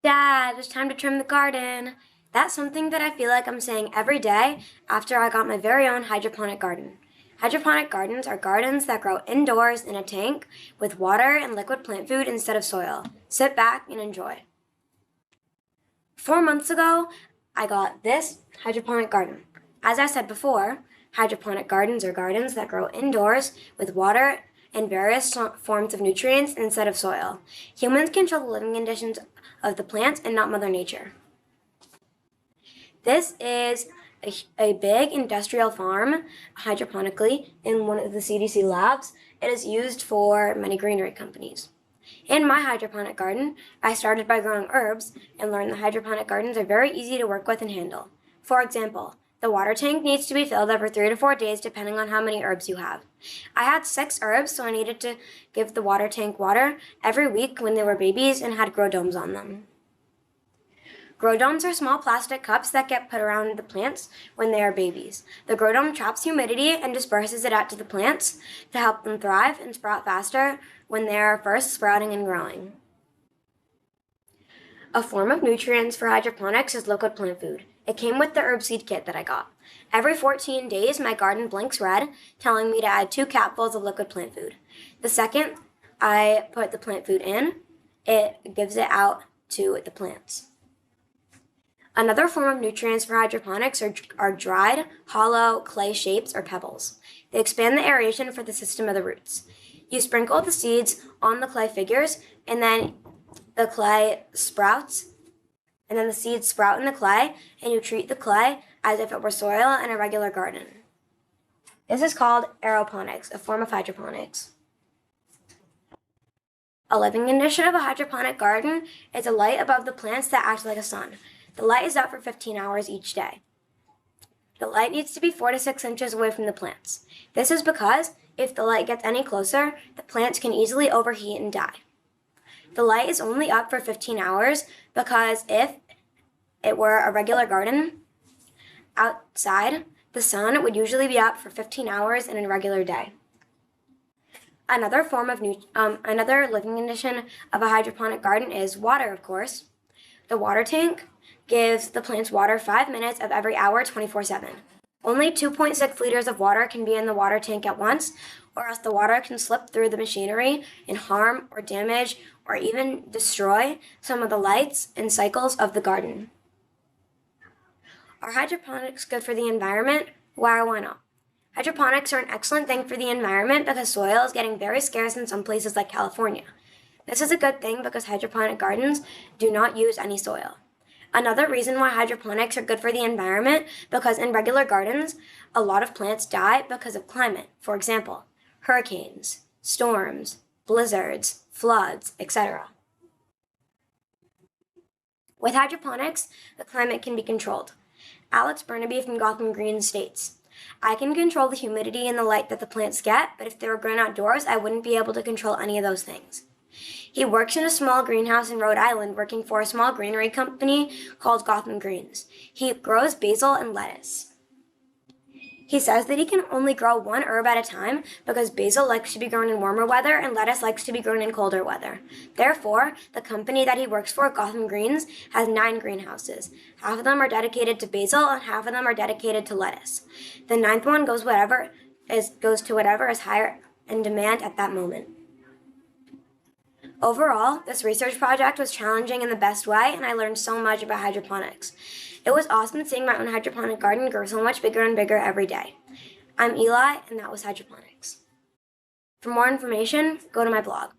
Dad, it's time to trim the garden. That's something that I feel like I'm saying every day after I got my very own hydroponic garden. Hydroponic gardens are gardens that grow indoors in a tank with water and liquid plant food instead of soil. Sit back and enjoy. 4 months ago, I got this hydroponic garden. As I said before, hydroponic gardens are gardens that grow indoors with water and various forms of nutrients instead of soil. Humans control the living conditions of the plants and not Mother Nature. This is a big industrial farm hydroponically in one of the CDC labs. It is used for many greenery companies. In my hydroponic garden, I started by growing herbs and learned that hydroponic gardens are very easy to work with and handle. For example, the water tank needs to be filled every 3 to 4 days depending on how many herbs you have. I had 6 herbs, so I needed to give the water tank water every week when they were babies and had grow domes on them. Grow domes are small plastic cups that get put around the plants when they are babies. The grow dome traps humidity and disperses it out to the plants to help them thrive and sprout faster when they are first sprouting and growing. A form of nutrients for hydroponics is liquid plant food. It came with the herb seed kit that I got. Every 14 days, my garden blinks red, telling me to add 2 capfuls of liquid plant food. The second I put the plant food in, it gives it out to the plants. Another form of nutrients for hydroponics are dried, hollow clay shapes or pebbles. They expand the aeration for the system of the roots. You sprinkle the seeds on the clay figures, and then the clay sprouts, and then the seeds sprout in the clay, and you treat the clay as if it were soil in a regular garden. This is called aeroponics, a form of hydroponics. A living condition of a hydroponic garden is a light above the plants that acts like a sun. The light is up for 15 hours each day. The light needs to be 4 to 6 inches away from the plants. This is because if the light gets any closer, the plants can easily overheat and die. The light is only up for 15 hours because if it were a regular garden outside, the sun would usually be up for 15 hours in a regular day. Another living condition of a hydroponic garden is water, of course. The water tank gives the plants water 5 minutes of every hour 24/7. Only 2.6 liters of water can be in the water tank at once, or else the water can slip through the machinery and harm or damage or even destroy some of the lights and cycles of the garden. Are hydroponics good for the environment? Why or why not? Hydroponics are an excellent thing for the environment because soil is getting very scarce in some places like California. This is a good thing because hydroponic gardens do not use any soil. Another reason why hydroponics are good for the environment because in regular gardens, a lot of plants die because of climate. For example, hurricanes, storms, blizzards, floods, etc. With hydroponics, the climate can be controlled. Alex Burnaby from Gotham Green states, "I can control the humidity and the light that the plants get, but if they were grown outdoors, I wouldn't be able to control any of those things." He works in a small greenhouse in Rhode Island working for a small greenery company called Gotham Greens. He grows basil and lettuce. He says that he can only grow 1 herb at a time because basil likes to be grown in warmer weather and lettuce likes to be grown in colder weather. Therefore, the company that he works for, Gotham Greens, has 9 greenhouses. Half of them are dedicated to basil and half of them are dedicated to lettuce. The 9th one goes to whatever is higher in demand at that moment. Overall, this research project was challenging in the best way, and I learned so much about hydroponics. It was awesome seeing my own hydroponic garden grow so much bigger and bigger every day. I'm Eli, and that was Hydroponics. For more information, go to my blog.